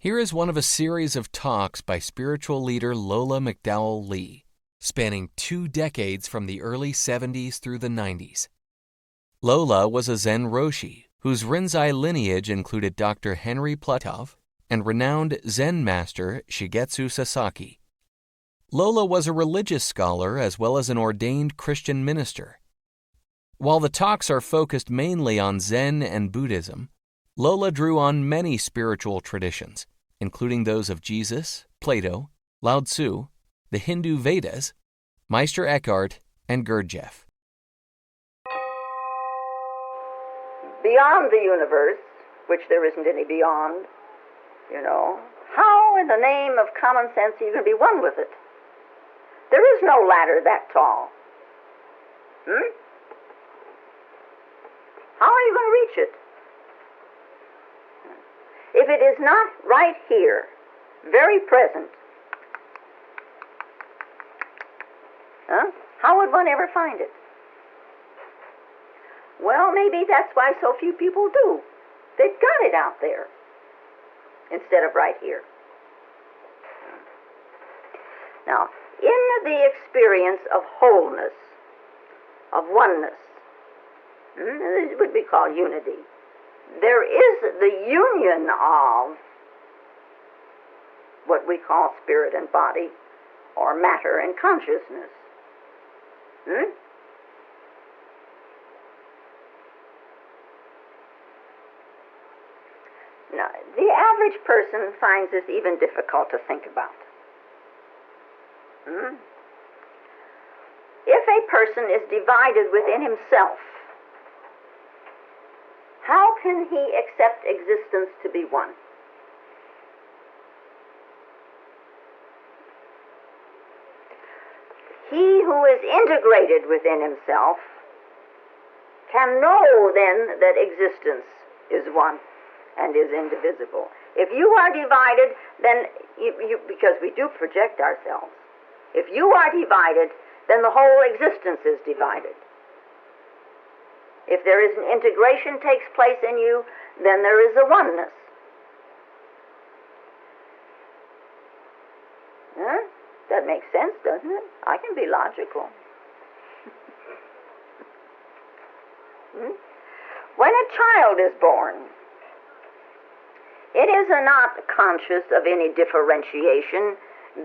Here is one of a series of talks by spiritual leader Lola McDowell Lee, spanning 2 decades from the early 70s through the 90s. Lola was a Zen Roshi, whose Rinzai lineage included Dr. Henry Platov and renowned Zen master Shigetsu Sasaki. Lola was a religious scholar as well as an ordained Christian minister. While the talks are focused mainly on Zen and Buddhism, Lola drew on many spiritual traditions, including those of Jesus, Plato, Lao Tzu, the Hindu Vedas, Meister Eckhart, and Gurdjieff. Beyond the universe, which there isn't any beyond, how in the name of common sense are you going to be one with it? There is no ladder that tall. How are you going to reach it? If it is not right here, very present, how would one ever find it? Well, maybe that's why so few people do. They've got it out there instead of right here. Now, in the experience of wholeness, of oneness, this would be called unity, there is the union of what we call spirit and body, or matter and consciousness. Now, the average person finds this even difficult to think about. If a person is divided within himself, how can he accept existence to be one? He who is integrated within himself can know then that existence is one and is indivisible. If you are divided, then because we do project ourselves, if you are divided, then the whole existence is divided. If there is an integration takes place in you, then there is a oneness. That makes sense, doesn't it? I can be logical. When a child is born, it is not conscious of any differentiation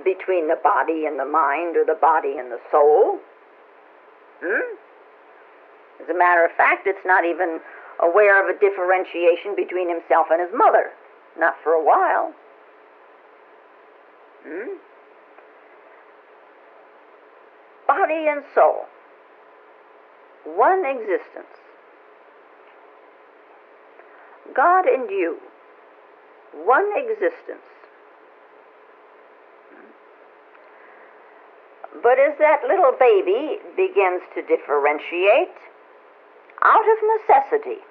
between the body and the mind, or the body and the soul. As a matter of fact, it's not even aware of a differentiation between himself and his mother. Not for a while. Body and soul, one existence. God and you, one existence. But as that little baby begins to differentiate, out of necessity,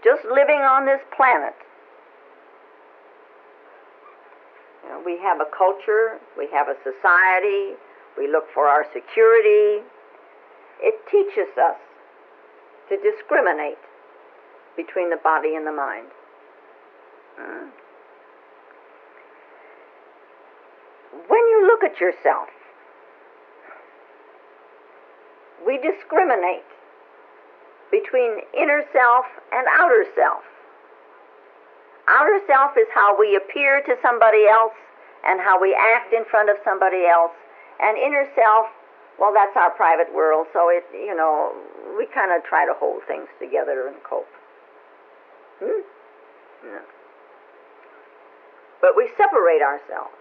just living on this planet, we have a culture, we have a society, we look for our security. It teaches us to discriminate between the body and the mind. When you look at yourself, we discriminate between inner self and outer self. Outer self is how we appear to somebody else and how we act in front of somebody else. And inner self, well, that's our private world, so we kind of try to hold things together and cope. No. But we separate ourselves.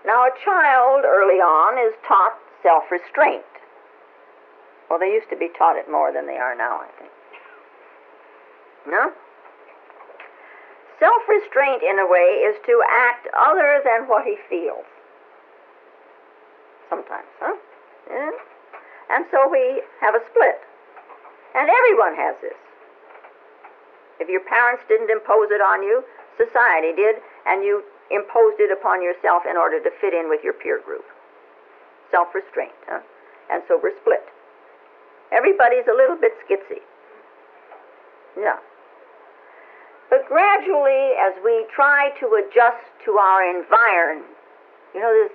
Now, a child early on is taught self-restraint. Well, they used to be taught it more than they are now, I think. No? Self-restraint, in a way, is to act other than what he feels. Sometimes, Yeah? And so we have a split. And everyone has this. If your parents didn't impose it on you, society did, and you imposed it upon yourself in order to fit in with your peer group. Self-restraint, And so we're split. Everybody's a little bit skitsy. Yeah. But gradually, as we try to adjust to our environment, you know,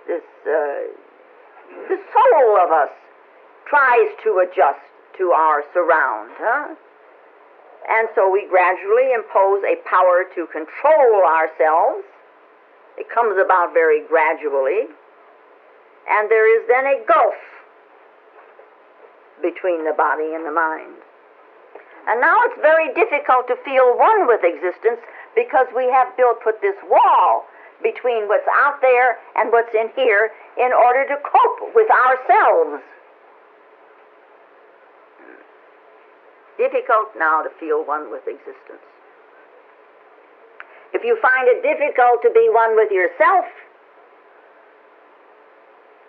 the soul of us tries to adjust to our surround, huh? And so we gradually impose a power to control ourselves. It comes about very gradually. And there is then a gulf between the body and the mind. And now it's very difficult to feel one with existence because we have put this wall between what's out there and what's in here in order to cope with ourselves. Difficult now to feel one with existence. If you find it difficult to be one with yourself,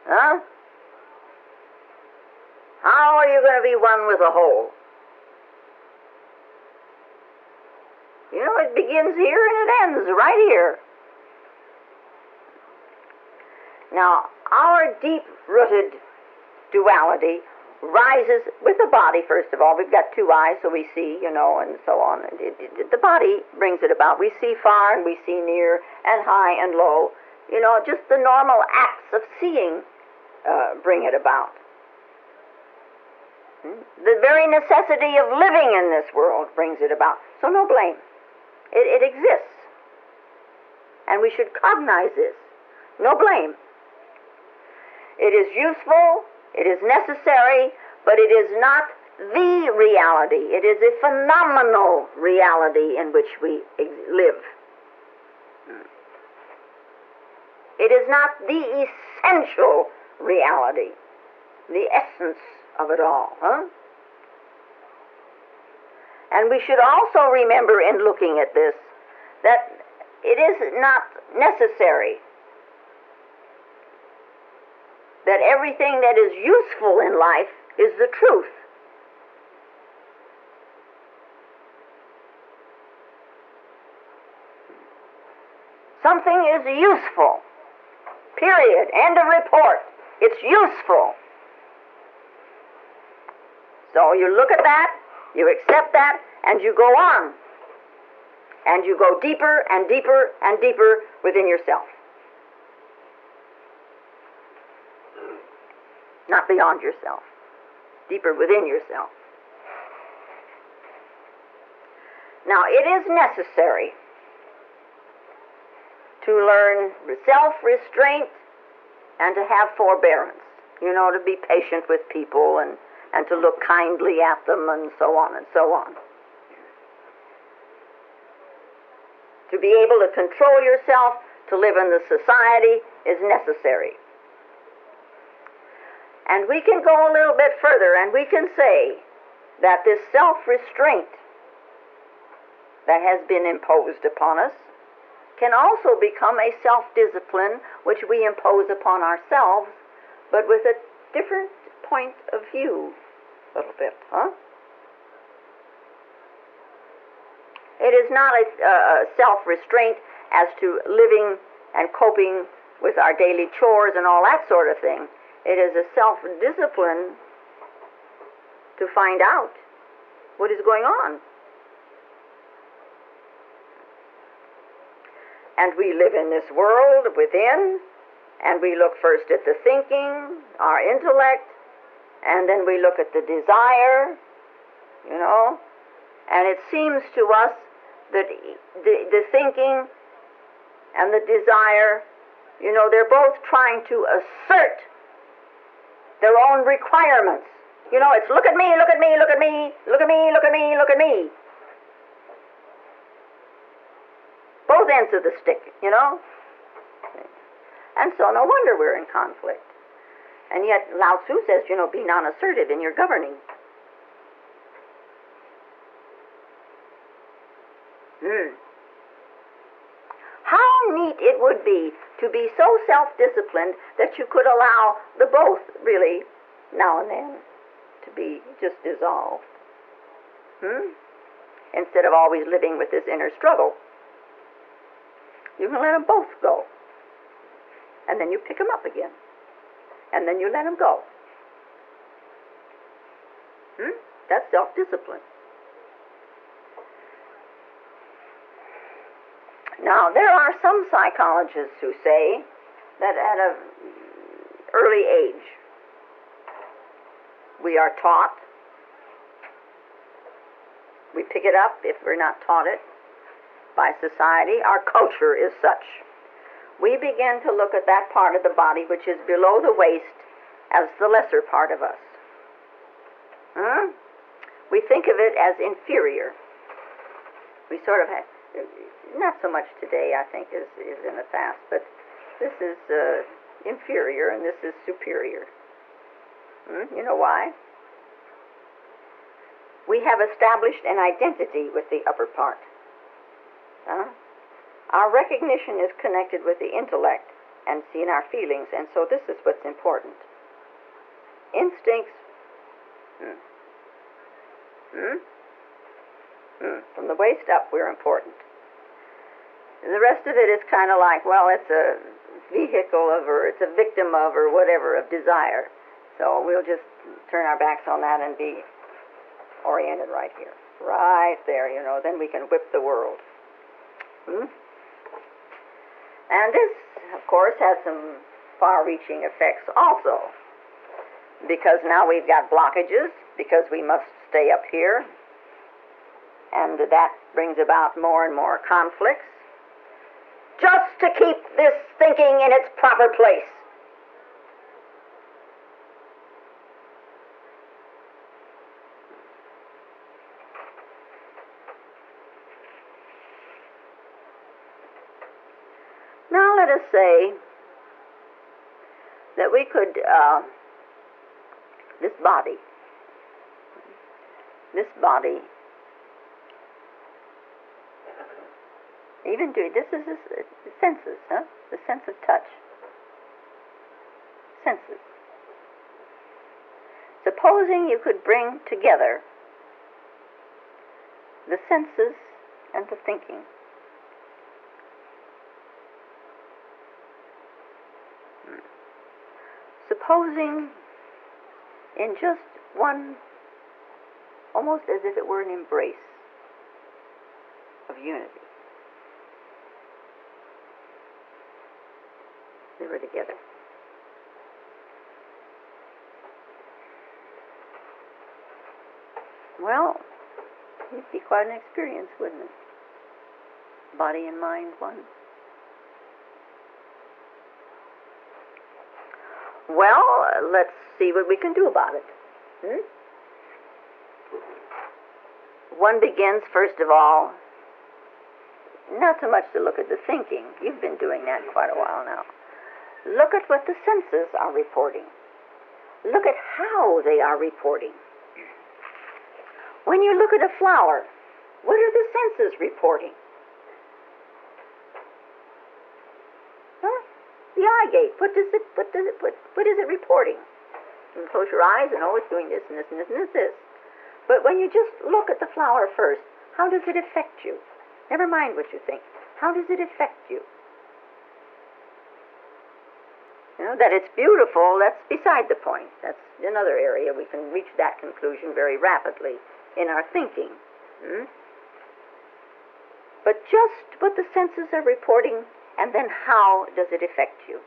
huh? How are you going to be one with the whole? You know, it begins here and it ends right here. Now, our deep-rooted duality rises with the body, first of all. We've got two eyes, so we see, you know, and so on. And the body brings it about. We see far and we see near and high and low. You know, just the normal acts of seeing bring it about. The very necessity of living in this world brings it about. So no blame. It exists. And we should cognize this. No blame. It is useful, it is necessary, but it is not the reality. It is a phenomenal reality in which we live. It is not the essential reality, the essence of it all. Huh? And we should also remember in looking at this that it is not necessary that everything that is useful in life is the truth. Something is useful. Period. End of report. It's useful. So you look at that, you accept that, and you go on. And you go deeper and deeper and deeper within yourself. Not beyond yourself. Deeper within yourself. Now, it is necessary to learn self-restraint and to have forbearance. You know, to be patient with people and to look kindly at them and so on and so on. To be able to control yourself, to live in the society, is necessary. And we can go a little bit further and we can say that this self-restraint that has been imposed upon us can also become a self-discipline which we impose upon ourselves, but with a different point of view, a little bit, huh? It is not a self-restraint as to living and coping with our daily chores and all that sort of thing. It is a self-discipline to find out what is going on. And we live in this world within, and we look first at the thinking, our intellect, and then we look at the desire, you know, and it seems to us that the thinking and the desire, you know, they're both trying to assert their own requirements. You know, it's look at me, look at me, look at me, look at me, look at me, look at me. Both ends of the stick, you know. And so no wonder we're in conflict. And yet Lao Tzu says, you know, be non-assertive in your governing. How neat it would be to be so self-disciplined that you could allow the both, really, now and then, to be just dissolved. Instead of always living with this inner struggle. You can let them both go. And then you pick them up again. And then you let them go. That's self-discipline. Now, there are some psychologists who say that at an early age, we are taught, we pick it up if we're not taught it by society. Our culture is such. We begin to look at that part of the body which is below the waist as the lesser part of us. We think of it as inferior. We sort of have, not so much today, I think, is in the past, but this is inferior and this is superior. You know why? We have established an identity with the upper part. Our recognition is connected with the intellect and seeing our feelings, and so this is what's important. Instincts, from the waist up, we're important. The rest of it is kind of like, well, it's a vehicle of, or it's a victim of, or whatever, of desire. So we'll just turn our backs on that and be oriented right here. Right there, then we can whip the world. And this, of course, has some far-reaching effects also. Because now we've got blockages, because we must stay up here. And that brings about more and more conflicts. Just to keep this thinking in its proper place. Now let us say that we could, this body, even doing, this is the senses, the sense of touch. Senses. Supposing you could bring together the senses and the thinking. Supposing in just one, almost as if it were an embrace of unity, they were together. Well, it'd be quite an experience, wouldn't it? Body and mind one. Well, let's see what we can do about it. One begins, first of all, not so much to look at the thinking. You've been doing that quite a while now. Look at what the senses are reporting. Look at how they are reporting. When you look at a flower, what are the senses reporting? The eye gate. What is it reporting? You can close your eyes and it's doing this and this and this and this. But when you just look at the flower first, how does it affect you? Never mind what you think. How does it affect you? That it's beautiful, that's beside the point. That's another area. We can reach that conclusion very rapidly in our thinking. But just what the senses are reporting, and then how does it affect you?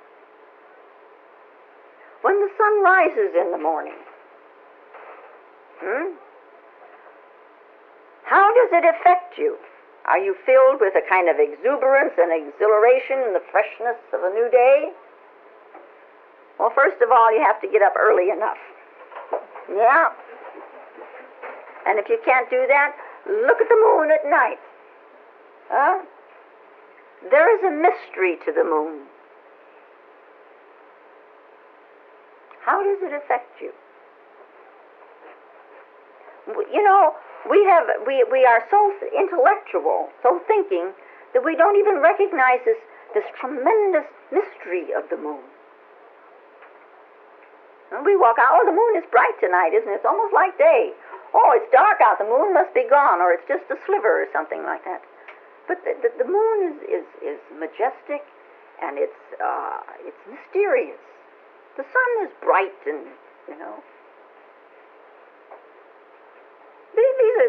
When the sun rises in the morning, how does it affect you? Are you filled with a kind of exuberance and exhilaration and the freshness of a new day? Well, first of all, you have to get up early enough. Yeah. And if you can't do that, look at the moon at night. There is a mystery to the moon. How does it affect you? We are so intellectual, so thinking, that we don't even recognize this tremendous mystery of the moon. And we walk out, the moon is bright tonight, isn't it? It's almost like day. It's dark out, the moon must be gone, or it's just a sliver or something like that. But the moon is majestic, and it's mysterious. The sun is bright, and these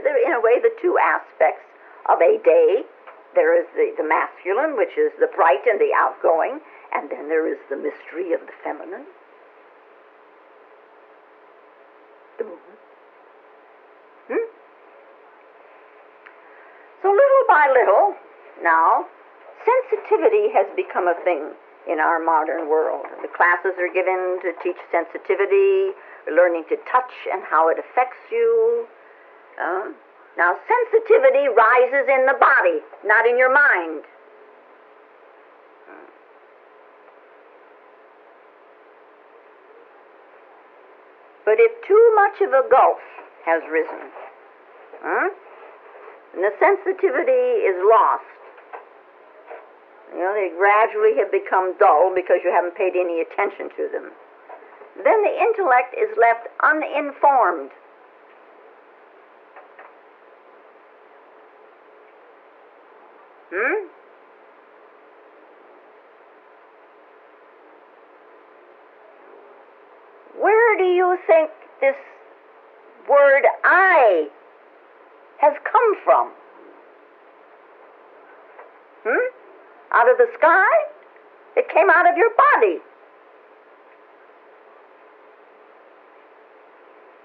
are, in a way, the two aspects of a day There is the masculine, which is the bright and the outgoing, and then there is the mystery of the feminine. So little by little, now, sensitivity has become a thing in our modern world. The classes are given to teach sensitivity, learning to touch and how it affects you. Now, sensitivity rises in the body, not in your mind. But if too much of a gulf has risen, and the sensitivity is lost, they gradually have become dull because you haven't paid any attention to them, then the intellect is left uninformed. Where do you think this word I has come from? Out of the sky? It came out of your body.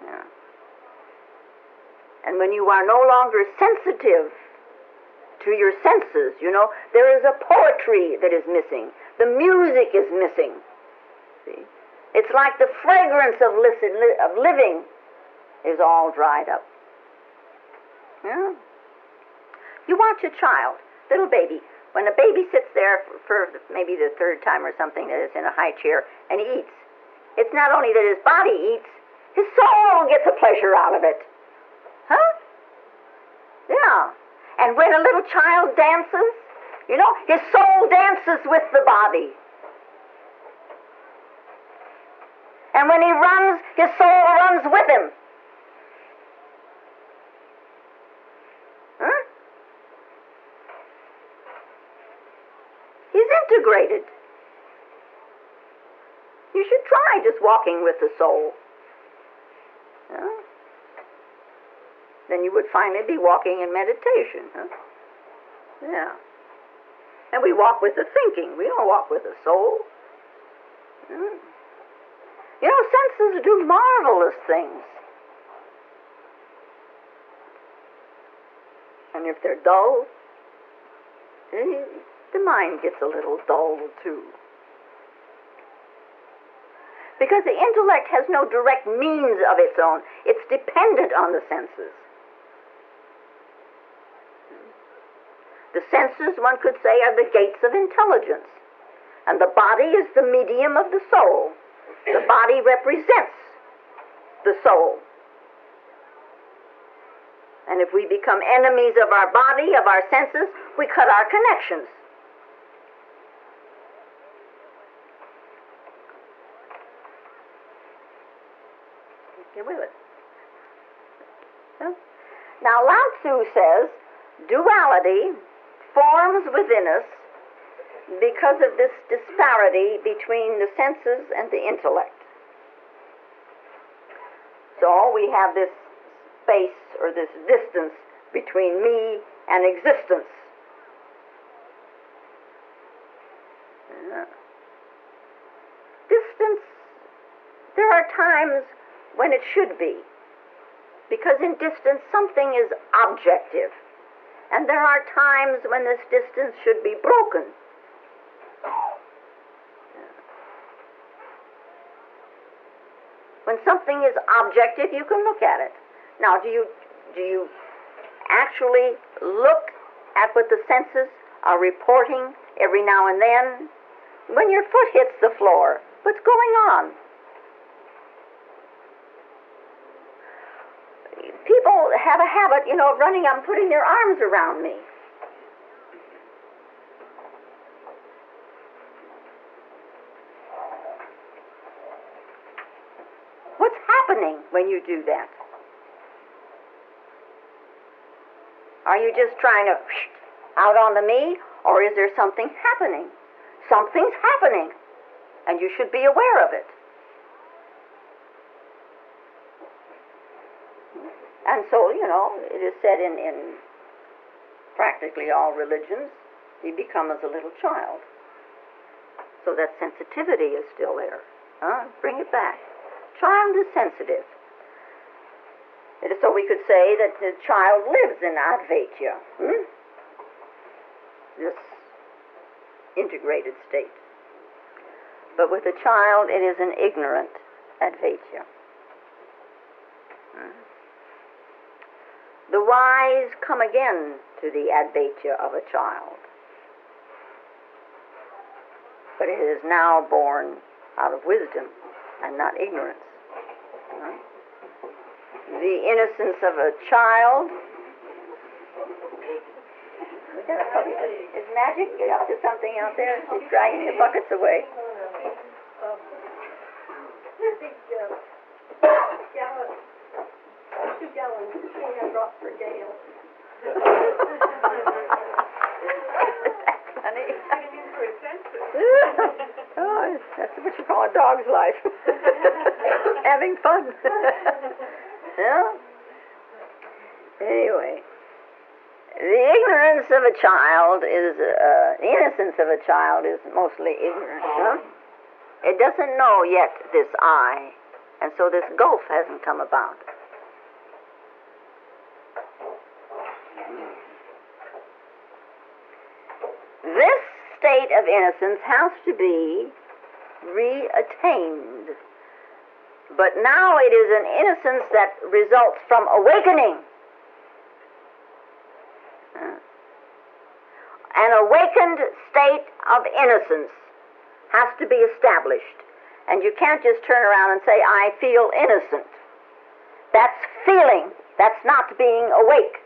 Yeah. And when you are no longer sensitive to your senses, there is a poetry that is missing. The music is missing. See? It's like the fragrance of living is all dried up. Yeah. You watch a child, little baby. When a baby sits there for maybe the third time or something that is in a high chair and he eats, it's not only that his body eats, his soul gets a pleasure out of it. Huh? Yeah. And when a little child dances, his soul dances with the body. And when he runs, his soul runs with him. Huh? He's integrated. You should try just walking with the soul. Huh? Then you would finally be walking in meditation. Huh? Yeah. And we walk with the thinking. We don't walk with the soul. Senses do marvelous things. And if they're dull, the mind gets a little dull too. Because the intellect has no direct means of its own. It's dependent on the senses. The senses, one could say, are the gates of intelligence. And the body is the medium of the soul. The body represents the soul. And if we become enemies of our body, of our senses, we cut our connections. Get with it. Now, Lao Tzu says, duality forms within us because of this disparity between the senses and the intellect. So we have this space or this distance between me and existence. Distance, there are times when it should be, because in distance something is objective, and there are times when this distance should be broken. When something is objective, you can look at it. Now, do you actually look at what the senses are reporting every now and then? When your foot hits the floor, what's going on? People have a habit, of running up and putting their arms around me. What's happening when you do that? Are you just trying to out onto me, or is there something happening? Something's happening, and you should be aware of it. And so, it is said in practically all religions, you become as a little child. So that sensitivity is still there. Bring it back. Child is sensitive. So we could say that the child lives in Advaita, this integrated state. But with a child, it is an ignorant Advaita. The wise come again to the Advaita of a child. But it is now born out of wisdom and not ignorance. The innocence of a child. Is magic up to something out there? She's dragging the buckets away. Two-gallon container dropped for Gail. Funny. Oh, that's what you call a dog's life. Having fun. Yeah? Anyway, the ignorance of a child is, the innocence of a child is mostly ignorant. It doesn't know yet this I, and so this gulf hasn't come about. This state of innocence has to be re-attained. But now it is an innocence that results from awakening. An awakened state of innocence has to be established. And you can't just turn around and say, I feel innocent. That's feeling. That's not being awake.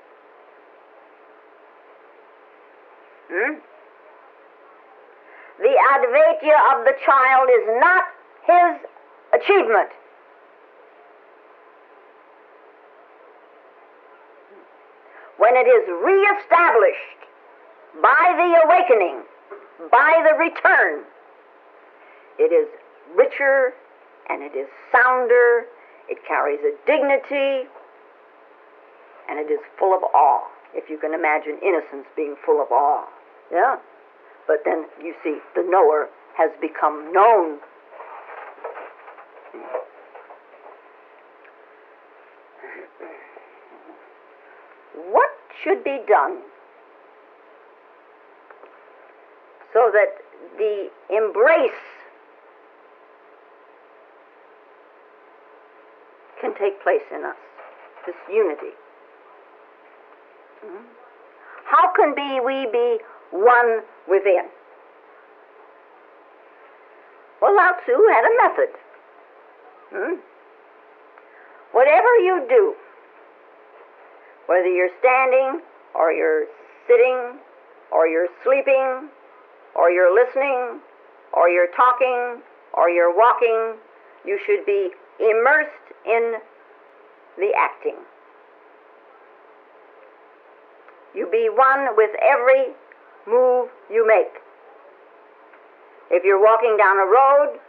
The Advaita of the child is not his achievement. When it is reestablished by the awakening, by the return, it is richer and it is sounder, it carries a dignity, and it is full of awe. If you can imagine innocence being full of awe. Yeah? But then, you see, the knower has become known. What should be done so that the embrace can take place in us, this unity? How can we be one within? Well, Lao Tzu had a method. Whatever you do, whether you're standing, or you're sitting, or you're sleeping, or you're listening, or you're talking, or you're walking, you should be immersed in the acting. You be one with every move you make. If you're walking down a road,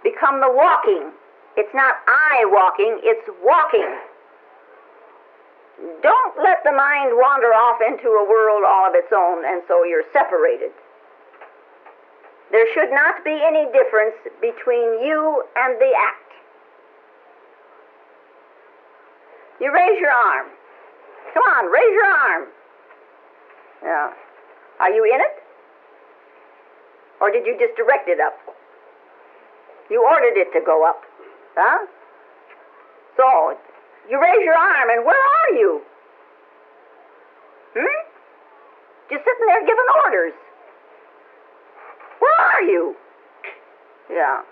become the walking. It's not I walking, it's walking. Don't let the mind wander off into a world all of its own, and so you're separated. There should not be any difference between you and the act. You raise your arm. Come on, raise your arm. Yeah. Are you in it? Or did you just direct it up? You ordered it to go up. Huh? So, you raise your arm, and where are you? You're sitting there giving orders. Where are you? Yeah.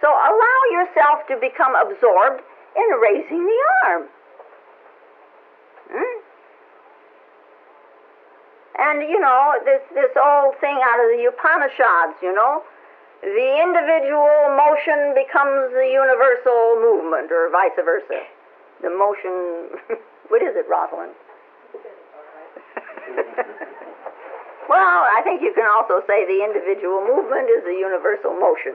So allow yourself to become absorbed in raising the arm. And, you know, this old thing out of the Upanishads, you know, the individual motion becomes the universal movement, or vice versa. The motion, what is it, Rosalind? Well, I think you can also say the individual movement is a universal motion.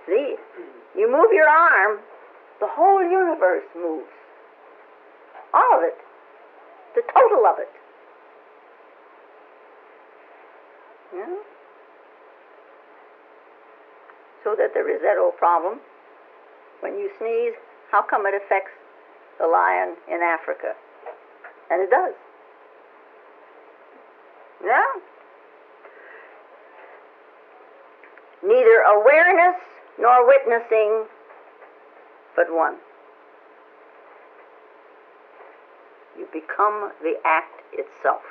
See, you move your arm, the whole universe moves. All of it. the total of it. Yeah? So that there is that old problem. When you sneeze, how come it affects the lion in Africa? And it does. Yeah? Neither awareness nor witnessing, but one. You become the act itself.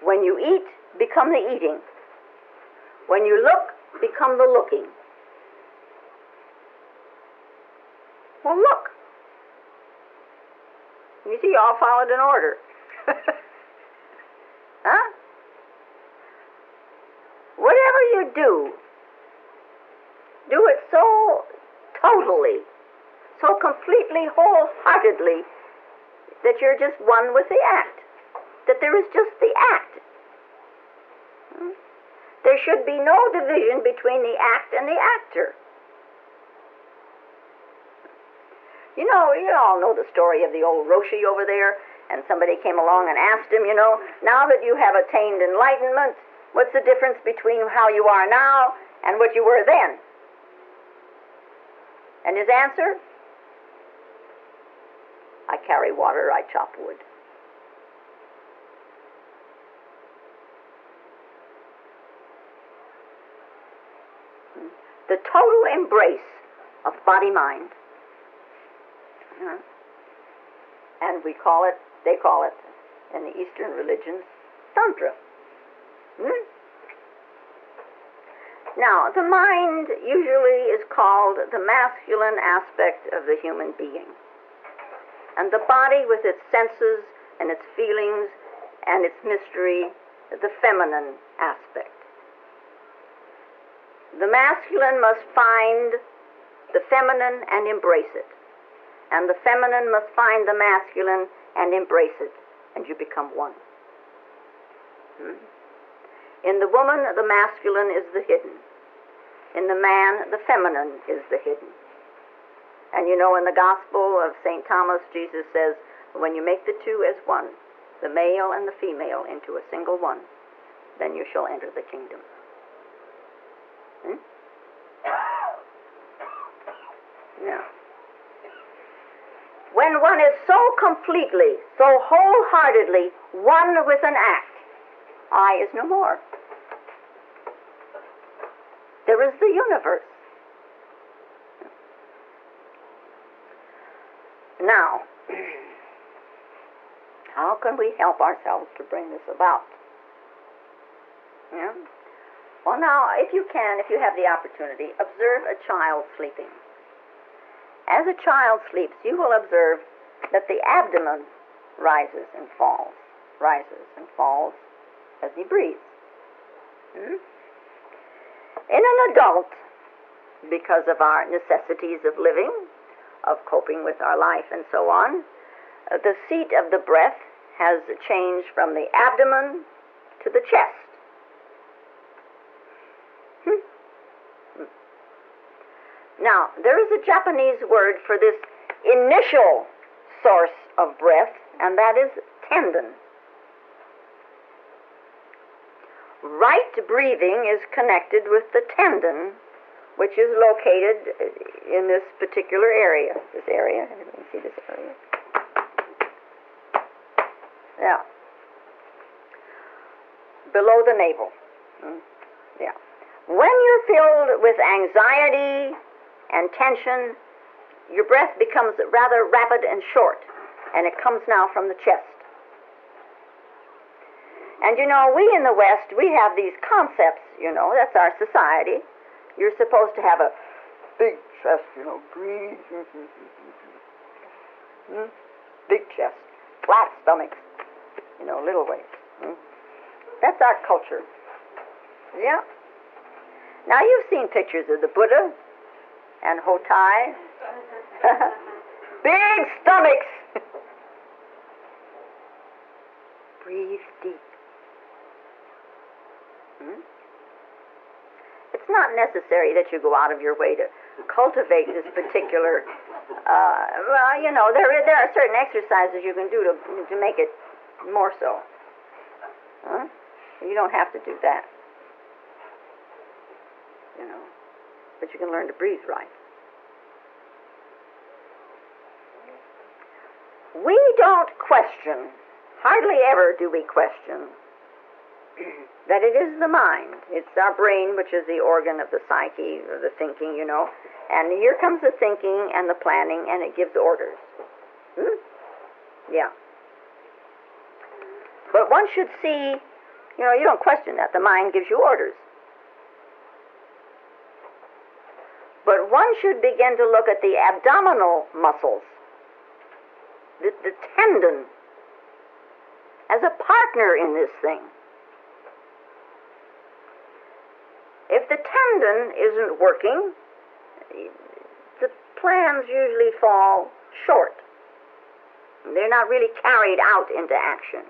When you eat, become the eating. When you look, become the looking. Well, look. You see, all followed in order. Huh? Whatever you do it so totally, so completely, wholeheartedly, that you're just one with the act. That there is just the act. There should be no division between the act and the actor. You all know the story of the old Roshi over there, and somebody came along and asked him, now that you have attained enlightenment, what's the difference between how you are now and what you were then? And his answer? I carry water, I chop wood. The total embrace of body-mind. And they call it in the Eastern religions, Tantra. Now, the mind usually is called the masculine aspect of the human being. And the body with its senses and its feelings and its mystery, the feminine aspect. The masculine must find the feminine and embrace it. And the feminine must find the masculine and embrace it. And you become one. In the woman, the masculine is the hidden. In the man, the feminine is the hidden. And in the Gospel of St. Thomas, Jesus says, when you make the two as one, the male and the female into a single one, then you shall enter the kingdom. Yeah. When one is so completely, so wholeheartedly one with an act, I is no more. There is the universe. Now, how can we help ourselves to bring this about? Yeah? Well, now, if you have the opportunity, observe a child sleeping. As a child sleeps, you will observe that the abdomen rises and falls as he breathes. In an adult, because of our necessities of living, of coping with our life and so on, the seat of the breath has changed from the abdomen to the chest. Now, there is a Japanese word for this initial source of breath, and that is tanden. Right breathing is connected with the tanden, which is located in this particular area. This area, everybody see this area? Yeah. Below the navel. Yeah. When you're filled with anxiety and tension, your breath becomes rather rapid and short, and it comes now from the chest. And we in the West, we have these concepts, that's our society. You're supposed to have a big chest, breathe. Big chest, flat stomachs, little waist. That's our culture. Yeah. Now you've seen pictures of the Buddha and Hotai. Big stomachs. Breathe deep. It's not necessary that you go out of your way to cultivate this particular Well, you know, there are certain exercises you can do to make it more so. Huh? You don't have to do that. You know, but you can learn to breathe right. We don't question, hardly ever do we question, that it is the mind. It's our brain, which is the organ of the psyche, or the thinking, you know. And here comes the thinking and the planning, and it gives orders. Yeah. But one should see, you know, you don't question that. The mind gives you orders. But one should begin to look at the abdominal muscles, the tanden, as a partner in this thing. If the tendon isn't working, the plans usually fall short. They're not really carried out into action.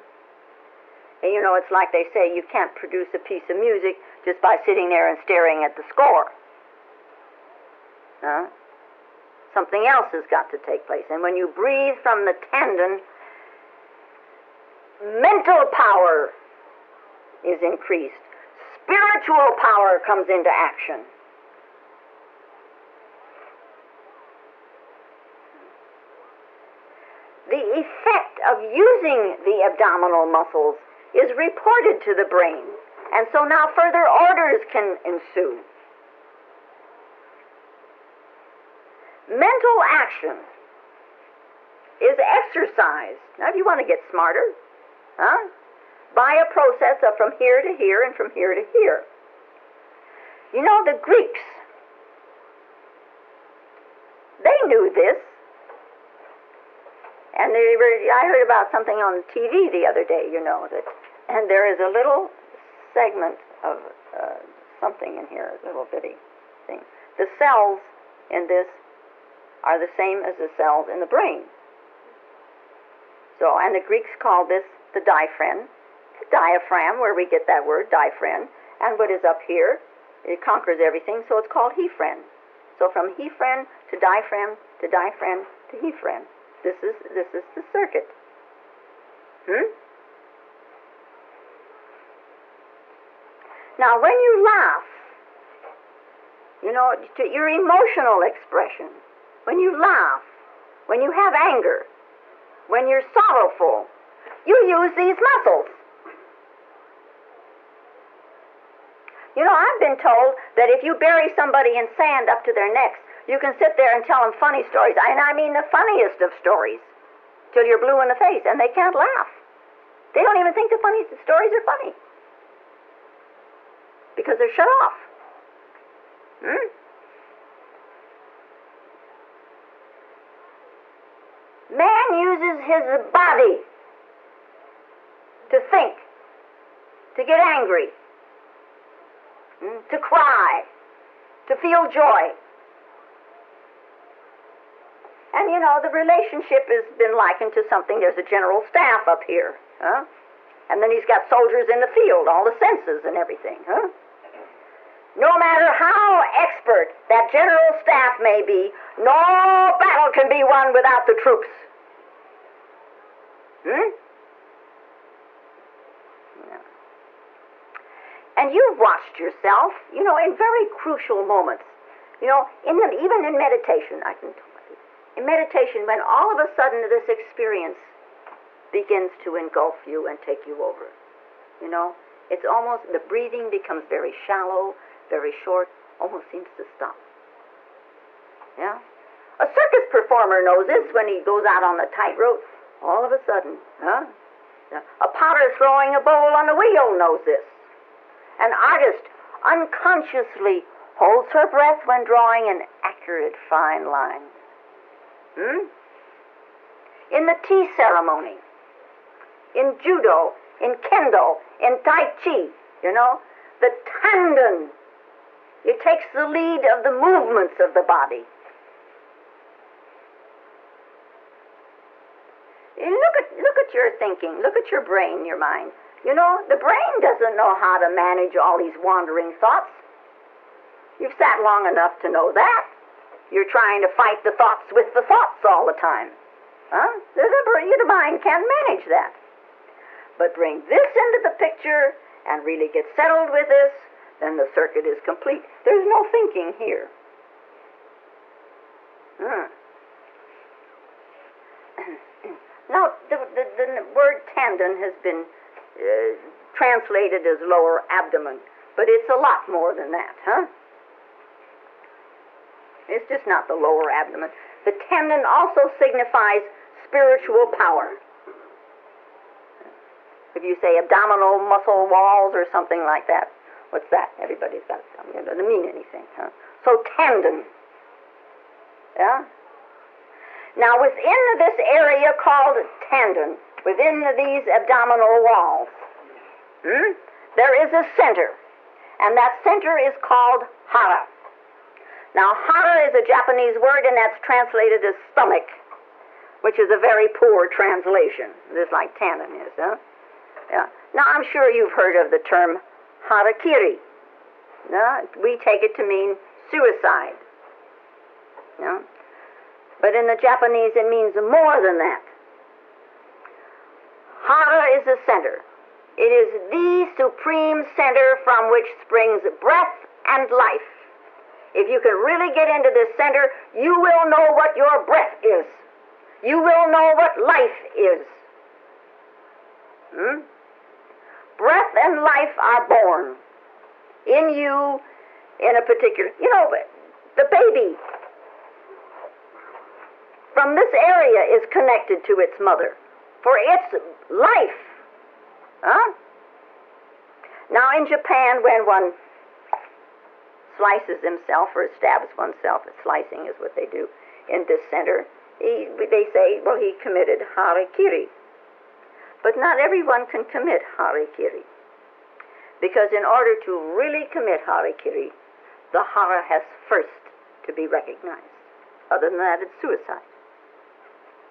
And you know, it's like they say, you can't produce a piece of music just by sitting there and staring at the score. Something else has got to take place. And when you breathe from the tendon, mental power is increased. Spiritual power comes into action. The effect of using the abdominal muscles is reported to the brain, and so now further orders can ensue. Mental action is exercised. Now, if you want to get smarter, by a process of from here to here and from here to here. You know, the Greeks, they knew this. And I heard about something on TV the other day, you know, and there is a little segment of something in here, a little bitty thing. The cells in this are the same as the cells in the brain. So, and the Greeks called this the diaphragm, where we get that word, diaphragm, and what is up here, it conquers everything, so it's called hephrem. So from hephrem to diaphragm to diaphragm to hephrem. This is the circuit. Now, when you laugh, you know, to your emotional expression, when you laugh, when you have anger, when you're sorrowful, you use these muscles. You know, I've been told that if you bury somebody in sand up to their necks, you can sit there and tell them funny stories, and I mean the funniest of stories, till you're blue in the face, and they can't laugh. They don't even think the funniest stories are funny, because they're shut off. Man uses his body to think, to get angry, to cry, to feel joy. And you know, the relationship has been likened to something. There's a general staff up here, and then he's got soldiers in the field, all the senses and everything. No matter how expert that general staff may be, no battle can be won without the troops. Yeah. And you've watched yourself, you know, in very crucial moments. You know, even in meditation, I can tell you. In meditation, when all of a sudden this experience begins to engulf you and take you over, you know, it's almost, the breathing becomes very shallow, very short, almost seems to stop. Yeah? A circus performer knows this when he goes out on the tightrope. All of a sudden, a potter throwing a bowl on a wheel knows this. An artist unconsciously holds her breath when drawing an accurate fine line. In the tea ceremony, in judo, in kendo, in tai chi, you know, the tanden, it takes the lead of the movements of the body. Look at your thinking, look at your brain, your mind. You know, the brain doesn't know how to manage all these wandering thoughts. You've sat long enough to know that. You're trying to fight the thoughts with the thoughts all the time. Huh? Your mind can't manage that. But bring this into the picture and really get settled with this, then the circuit is complete. There's no thinking here. Now, the word tanden has been translated as lower abdomen, but it's a lot more than that, huh? It's just not the lower abdomen. The tanden also signifies spiritual power. If you say abdominal muscle walls or something like that, what's that? Everybody's got something. It doesn't mean anything, huh? So tanden. Yeah? Now, within this area called tanden, within these abdominal walls, there is a center, and that center is called Hara. Now, Hara is a Japanese word, and that's translated as stomach, which is a very poor translation, just like tanden is, huh? Yeah. Now, I'm sure you've heard of the term harakiri. No? We take it to mean suicide. No? But in the Japanese, it means more than that. Hara is a center. It is the supreme center from which springs breath and life. If you can really get into this center, you will know what your breath is. You will know what life is. Breath and life are born in you in a particular... You know, the baby from this area is connected to its mother for its life. Huh? Now, in Japan, when one slices himself or stabs oneself, slicing is what they do in this center, they say, well, he committed harakiri. But not everyone can commit harakiri. Because in order to really commit harakiri, the hara has first to be recognized. Other than that, it's suicide.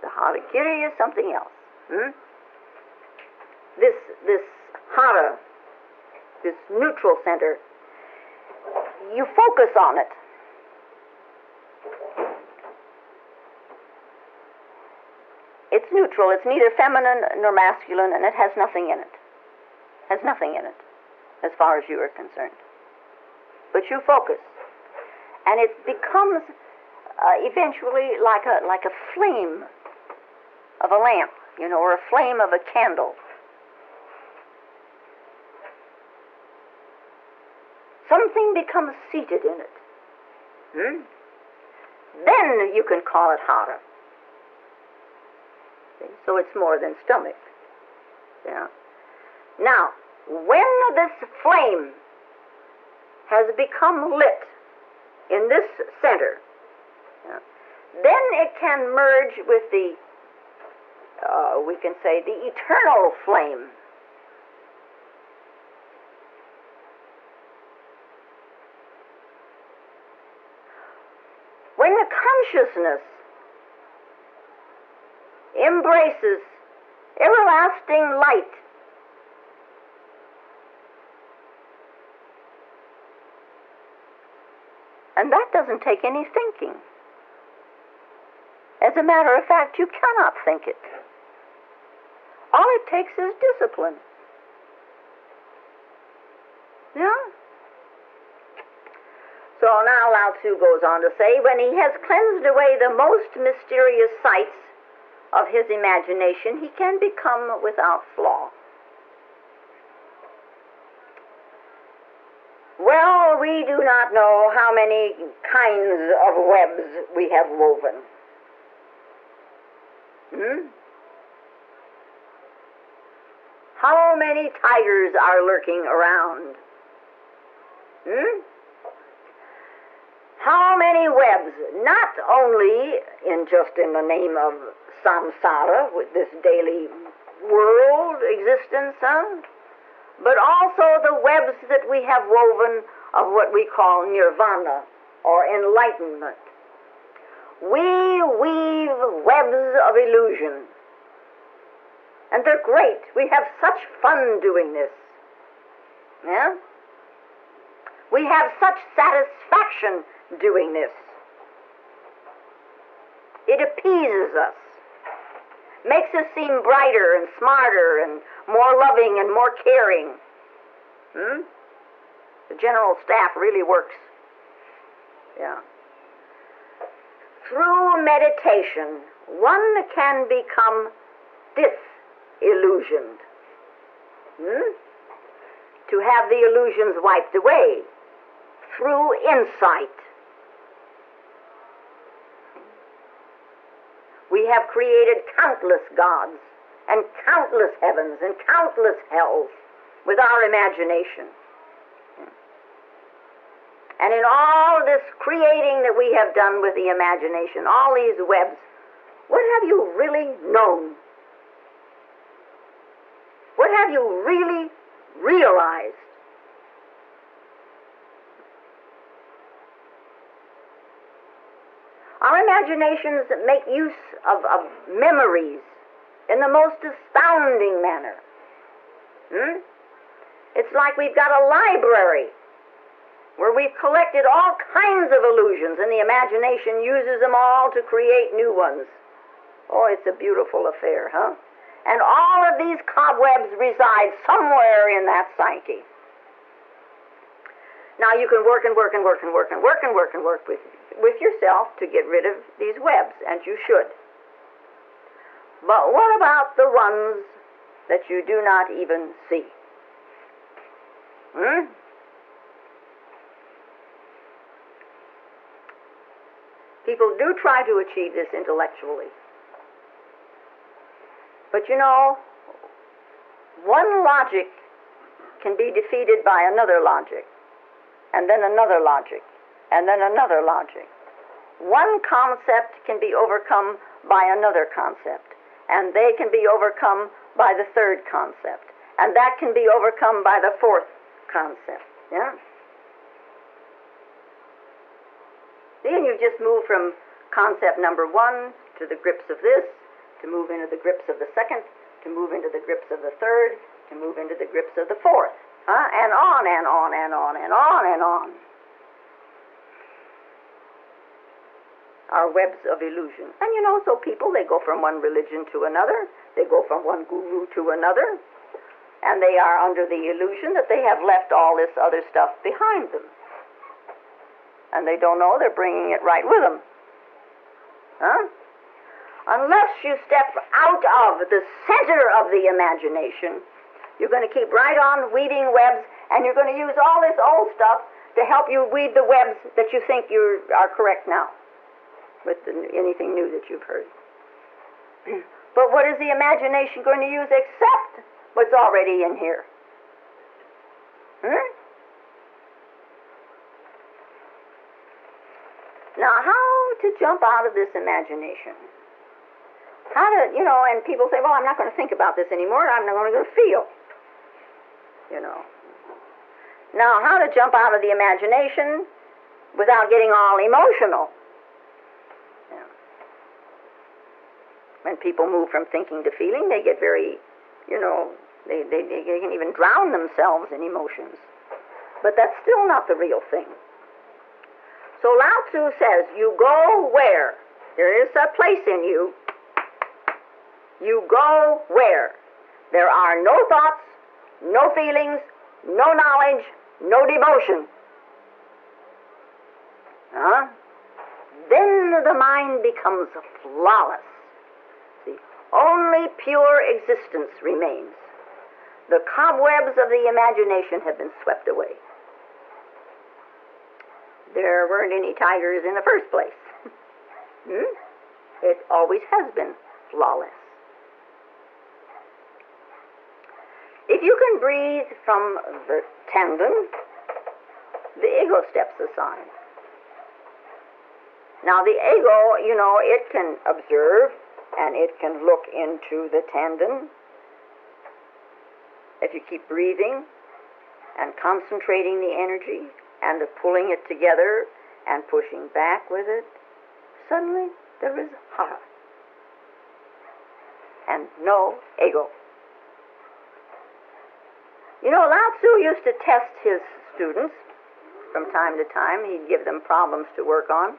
The harakiri is something else. This hara, this neutral center, you focus on it. It's neutral. It's neither feminine nor masculine, and it has nothing in it. Has nothing in it, as far as you are concerned. But you focus, and it becomes eventually like a flame of a lamp, or a flame of a candle. Something becomes seated in it. Then you can call it Hara. So it's more than stomach. Yeah. Now, when this flame has become lit in this center, then it can merge with the, we can say, the eternal flame. When the consciousness embraces everlasting light, and that doesn't take any thinking. As a matter of fact, you cannot think it. All it takes is discipline. Yeah? So now Lao Tzu goes on to say, when he has cleansed away the most mysterious sights of his imagination, he can become without flaw. Well, we do not know how many kinds of webs we have woven. How many tigers are lurking around? How many webs, not only just in the name of samsara, with this daily world existence, but also the webs that we have woven of what we call nirvana, or enlightenment. We weave webs of illusion, and they're great. We have such fun doing this. Yeah? We have such satisfaction doing this. It appeases us, makes us seem brighter and smarter and more loving and more caring. The general staff really works. Yeah. Through meditation, one can become disillusioned. To have the illusions wiped away through insight. We have created countless gods and countless heavens and countless hells with our imagination. And in all this creating that we have done with the imagination, all these webs, what have you really known? What have you really realized? Our imaginations make use of memories in the most astounding manner. It's like we've got a library where we've collected all kinds of illusions, and the imagination uses them all to create new ones. Oh, it's a beautiful affair, huh? And all of these cobwebs reside somewhere in that psyche. Now you can work and work and work and work and work and work and work with yourself to get rid of these webs, and you should. But what about the ones that you do not even see? People do try to achieve this intellectually. But you know, one logic can be defeated by another logic, and then another logic, and then another logic. One concept can be overcome by another concept, and they can be overcome by the third concept, and that can be overcome by the fourth concept. Yeah? Then you just move from concept number one to the grips of this, to move into the grips of the second, to move into the grips of the third, to move into the grips of the fourth, and on and on and on and on and on. Our webs of illusion. And you know, so people, they go from one religion to another, they go from one guru to another, and they are under the illusion that they have left all this other stuff behind them. And they don't know they're bringing it right with them. Unless you step out of the center of the imagination, you're going to keep right on weaving webs, and you're going to use all this old stuff to help you weave the webs that you think you are correct now with anything new that you've heard. But what is the imagination going to use except what's already in here? Now, how to jump out of this imagination? How to, you know, and people say, well, I'm not going to think about this anymore, I'm not going to feel. You know. Now, how to jump out of the imagination without getting all emotional? Yeah. When people move from thinking to feeling, they get very, you know, they can even drown themselves in emotions. But that's still not the real thing. So Lao Tzu says, you go where? There is a place in you. You go where? There are no thoughts, no feelings, no knowledge, no devotion. Then the mind becomes flawless. See, only pure existence remains. The cobwebs of the imagination have been swept away. There weren't any tigers in the first place. It always has been flawless. If you can breathe from the tanden, the ego steps aside. Now the ego, you know, it can observe and it can look into the tanden. If you keep breathing and concentrating the energy and pulling it together and pushing back with it, suddenly there is Hara and no ego. You know, Lao Tzu used to test his students from time to time. He'd give them problems to work on,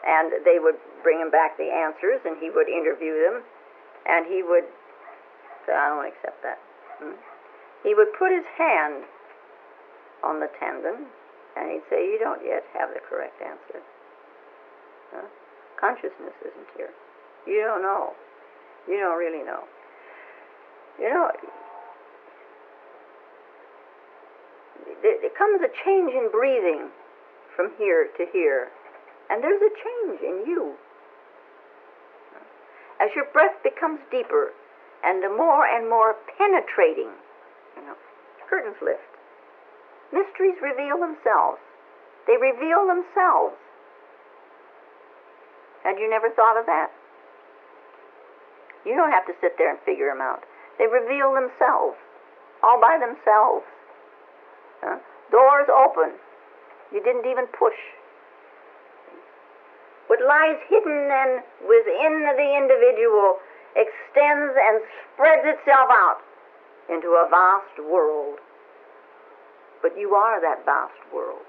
And they would bring him back the answers, and he would interview them, and he would say, I don't accept that. He would put his hand on the tanden, and he'd say, you don't yet have the correct answer. Consciousness isn't here. You don't know. You don't really know. You know, there comes a change in breathing from here to here, and there's a change in you. As your breath becomes deeper and more penetrating, curtains lift. Mysteries reveal themselves. They reveal themselves. Had you never thought of that? You don't have to sit there and figure them out. They reveal themselves, all by themselves. Doors open. You didn't even push. What lies hidden and within the individual extends and spreads itself out into a vast world. But you are that vast world.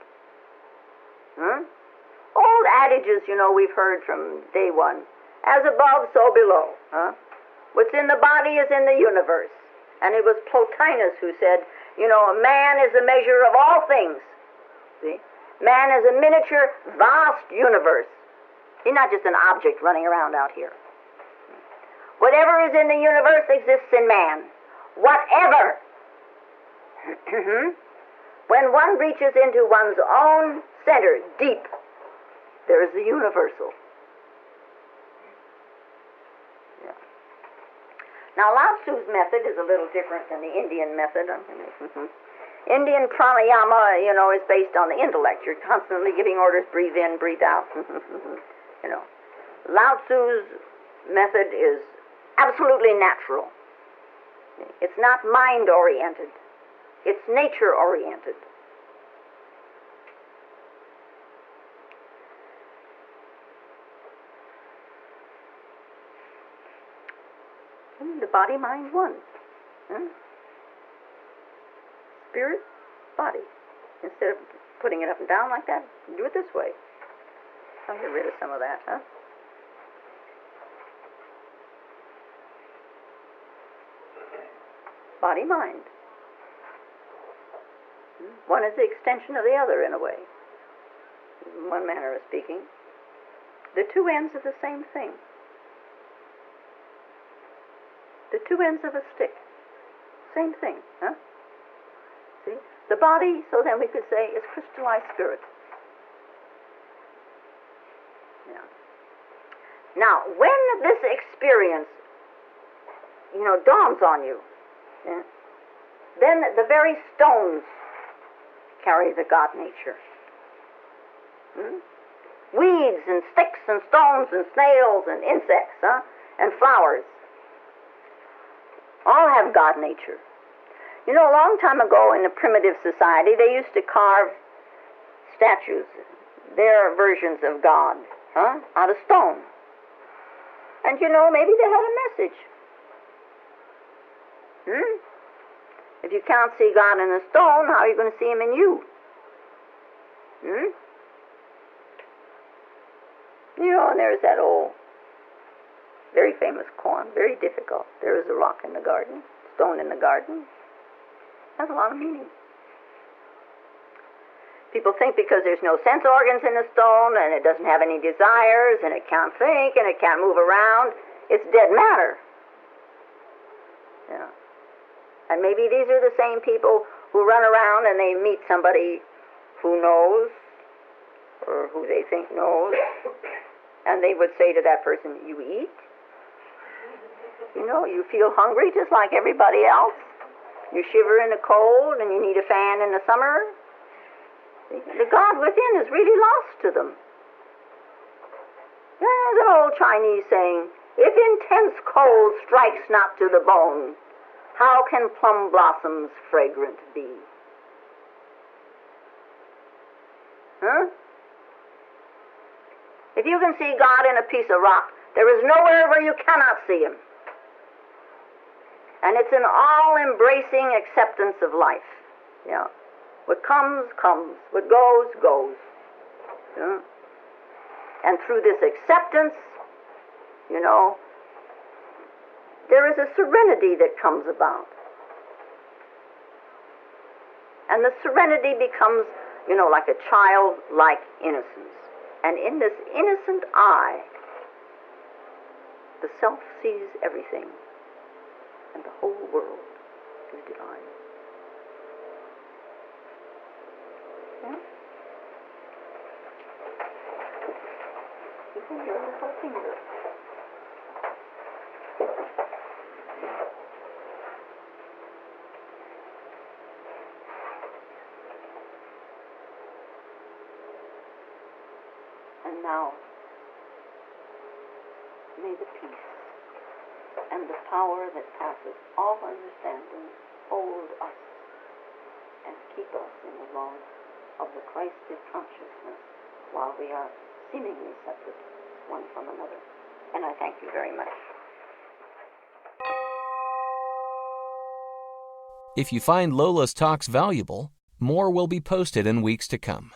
Old adages, we've heard from day one. As above, so below. What's in the body is in the universe. And it was Plotinus who said, man is the measure of all things. See? Man is a miniature, vast universe. He's not just an object running around out here. Whatever is in the universe exists in man. Whatever. When one reaches into one's own center, deep, there is the universal. Yeah. Now, Lao Tzu's method is a little different than the Indian method. Indian pranayama, is based on the intellect. You're constantly giving orders, breathe in, breathe out. Lao Tzu's method is absolutely natural. It's not mind-oriented. It's nature-oriented. The body-mind one. Spirit, body. Instead of putting it up and down like that, do it this way. I'll get rid of some of that, Body-mind. One is the extension of the other in a way. In one manner of speaking. The two ends of the same thing. The two ends of a stick. Same thing, See? The body, so then we could say, is crystallized spirit. Yeah. Now, when this experience, dawns on you, then the very stones carry the God nature. Weeds and sticks and stones and snails and insects, and flowers all have God nature. A long time ago in the primitive society, they used to carve statues, their versions of God, out of stone. And maybe they had a message. If you can't see God in a stone, how are you going to see Him in you? And there's that old, very famous koan, very difficult. There is a rock in the garden, stone in the garden. Has a lot of meaning. People think because there's no sense organs in the stone, and it doesn't have any desires, and it can't think, and it can't move around, it's dead matter. Yeah. And maybe these are the same people who run around and they meet somebody who knows, or who they think knows, and they would say to that person, you eat? You feel hungry just like everybody else. You shiver in the cold and you need a fan in the summer. The God within is really lost to them. There's an old Chinese saying, if intense cold strikes not to the bone, how can plum blossoms fragrant be? If you can see God in a piece of rock, there is nowhere where you cannot see Him. And it's an all-embracing acceptance of life. What comes, comes. What goes, goes. And through this acceptance, you know, there is a serenity that comes about. And the serenity becomes, you know, like a childlike innocence. And in this innocent eye, the self sees everything, and the whole world is divine. Yeah? Even your little finger. And now, may the peace and the power that passes all understanding hold us and keep us in the love of the Christed consciousness while we are seemingly separate one from another. And I thank you very much. If you find Lola's talks valuable, more will be posted in weeks to come.